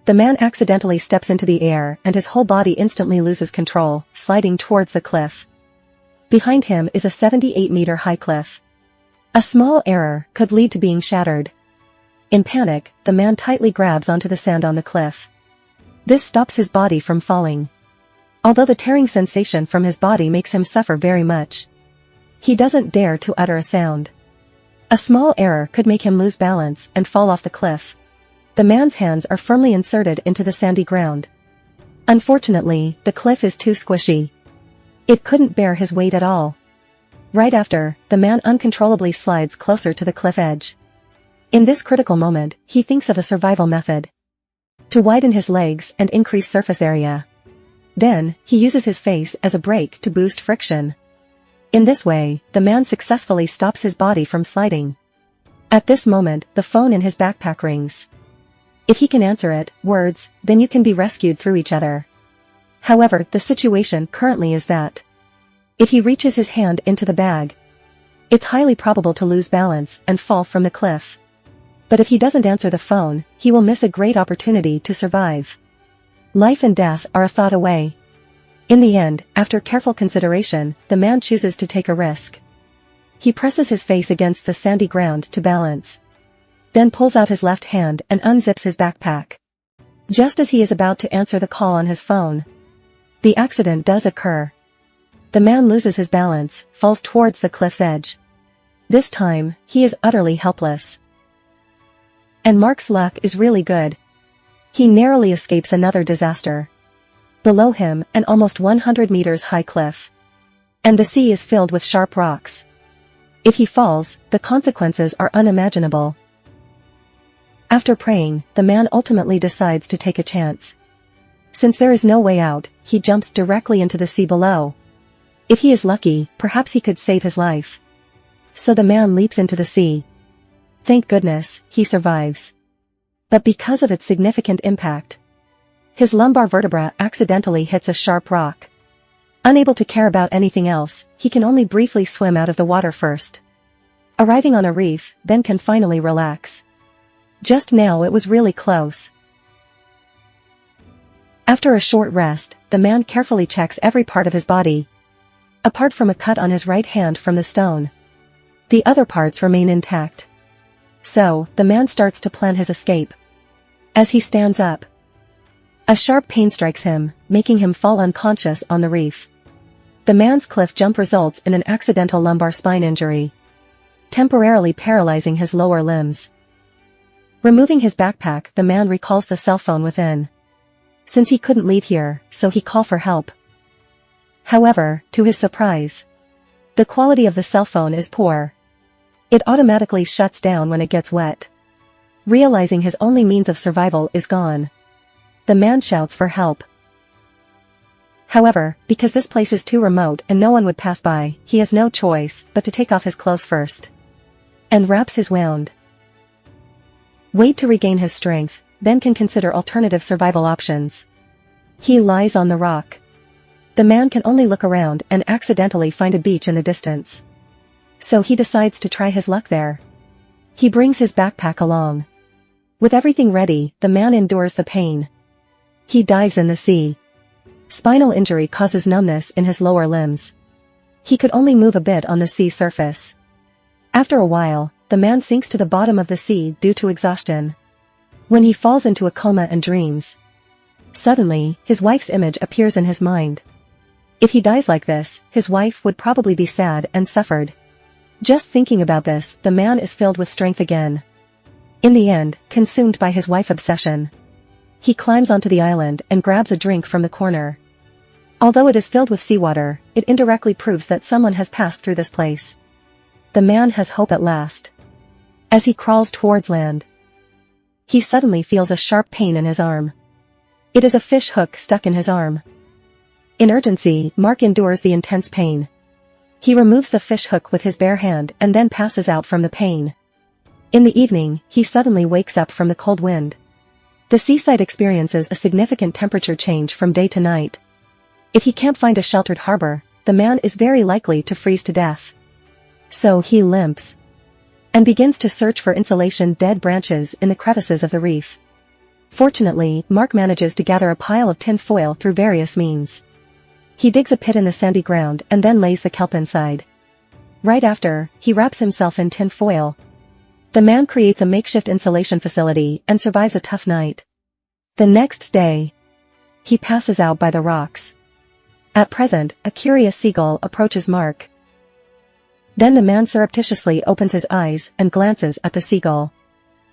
The man accidentally steps into the air and his whole body instantly loses control, sliding towards the cliff. Behind him is a 78-meter-high cliff. A small error could lead to being shattered. In panic, the man tightly grabs onto the sand on the cliff. This stops his body from falling. Although the tearing sensation from his body makes him suffer very much, he doesn't dare to utter a sound. A small error could make him lose balance and fall off the cliff. The man's hands are firmly inserted into the sandy ground. Unfortunately, the cliff is too squishy. It couldn't bear his weight at all. Right after, the man uncontrollably slides closer to the cliff edge. In this critical moment, he thinks of a survival method. To widen his legs and increase surface area. Then, he uses his face as a brake to boost friction. In this way, the man successfully stops his body from sliding. At this moment, the phone in his backpack rings. If he can answer it, words, then you can be rescued through each other. However, the situation currently is that if he reaches his hand into the bag, it's highly probable to lose balance and fall from the cliff. But if he doesn't answer the phone, he will miss a great opportunity to survive. Life and death are a thought away. In the end, after careful consideration, the man chooses to take a risk. He presses his face against the sandy ground to balance. Then pulls out his left hand and unzips his backpack. Just as he is about to answer the call on his phone, the accident does occur. The man loses his balance, falls towards the cliff's edge. This time, he is utterly helpless. And Mark's luck is really good. He narrowly escapes another disaster. Below him, an almost 100 meters high cliff. And the sea is filled with sharp rocks. If he falls, the consequences are unimaginable. After praying, the man ultimately decides to take a chance. Since there is no way out, he jumps directly into the sea below. If he is lucky, perhaps he could save his life. So the man leaps into the sea. Thank goodness, he survives. But because of its significant impact, his lumbar vertebra accidentally hits a sharp rock. Unable to care about anything else, he can only briefly swim out of the water first. Arriving on a reef, then can finally relax. Just now it was really close. After a short rest, the man carefully checks every part of his body. Apart from a cut on his right hand from the stone, the other parts remain intact. So, the man starts to plan his escape. As he stands up, a sharp pain strikes him, making him fall unconscious on the reef. The man's cliff jump results in an accidental lumbar spine injury, temporarily paralyzing his lower limbs. Removing his backpack, the man recalls the cell phone within. Since he couldn't leave here, so he calls for help. However, to his surprise, the quality of the cell phone is poor. It automatically shuts down when it gets wet. Realizing his only means of survival is gone, the man shouts for help. However, because this place is too remote and no one would pass by, he has no choice but to take off his clothes first. And wraps his wound. Wait to regain his strength, then can consider alternative survival options. He lies on the rock. The man can only look around and accidentally find a beach in the distance. So he decides to try his luck there. He brings his backpack along. With everything ready, the man endures the pain. He dives in the sea. Spinal injury causes numbness in his lower limbs. He could only move a bit on the sea surface. After a while, the man sinks to the bottom of the sea due to exhaustion. When he falls into a coma and dreams, suddenly, his wife's image appears in his mind. If he dies like this, his wife would probably be sad and suffered. Just thinking about this, the man is filled with strength again. In the end, consumed by his wife obsession, he climbs onto the island and grabs a drink from the corner. Although it is filled with seawater, it indirectly proves that someone has passed through this place. The man has hope at last. As he crawls towards land, he suddenly feels a sharp pain in his arm. It is a fish hook stuck in his arm. In urgency, Mark endures the intense pain. He removes the fish hook with his bare hand and then passes out from the pain. In the evening, he suddenly wakes up from the cold wind. The seaside experiences a significant temperature change from day to night. If he can't find a sheltered harbor, the man is very likely to freeze to death. So he limps and begins to search for insulation dead branches in the crevices of the reef. Fortunately, Mark manages to gather a pile of tin foil through various means. He digs a pit in the sandy ground and then lays the kelp inside. Right after, he wraps himself in tin foil. The man creates a makeshift insulation facility and survives a tough night. The next day, he passes out by the rocks. At present, a curious seagull approaches Mark. Then the man surreptitiously opens his eyes and glances at the seagull.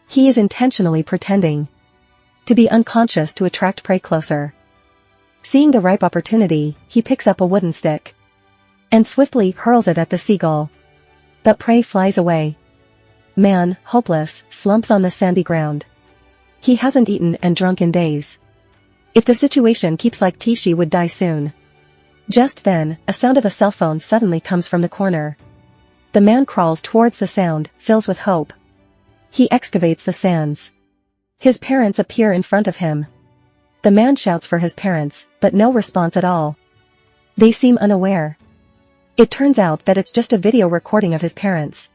He is intentionally pretending to be unconscious to attract prey closer. Seeing the ripe opportunity, he picks up a wooden stick and swiftly hurls it at the seagull. But prey flies away. Man, hopeless, slumps on the sandy ground. He hasn't eaten and drunk in days. If the situation keeps like this, he would die soon. Just then, a sound of a cell phone suddenly comes from the corner. The man crawls towards the sound, fills with hope. He excavates the sands. His parents appear in front of him. The man shouts for his parents, but no response at all. They seem unaware. It turns out that it's just a video recording of his parents.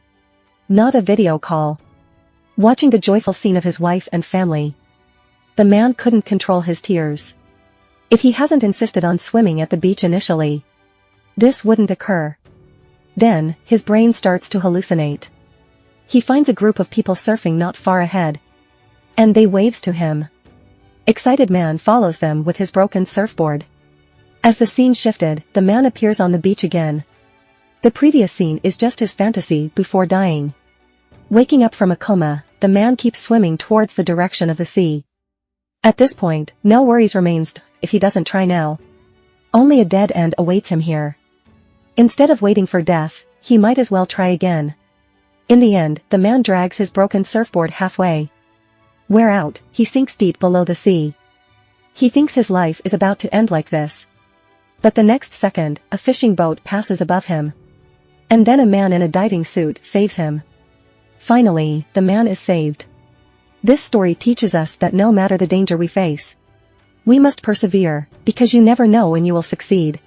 Not a video call. Watching the joyful scene of his wife and family, the man couldn't control his tears. If he hasn't insisted on swimming at the beach initially, this wouldn't occur. Then, his brain starts to hallucinate. He finds a group of people surfing not far ahead, and they waves to him. Excited man follows them with his broken surfboard. As the scene shifted, the man appears on the beach again. The previous scene is just his fantasy before dying. Waking up from a coma, the man keeps swimming towards the direction of the sea. At this point, no worries remains if he doesn't try now. Only a dead end awaits him here. Instead of waiting for death, he might as well try again. In the end, the man drags his broken surfboard halfway. Wear out, he sinks deep below the sea. He thinks his life is about to end like this. But the next second, a fishing boat passes above him. And then a man in a diving suit saves him. Finally, the man is saved. This story teaches us that no matter the danger we face, we must persevere, because you never know when you will succeed.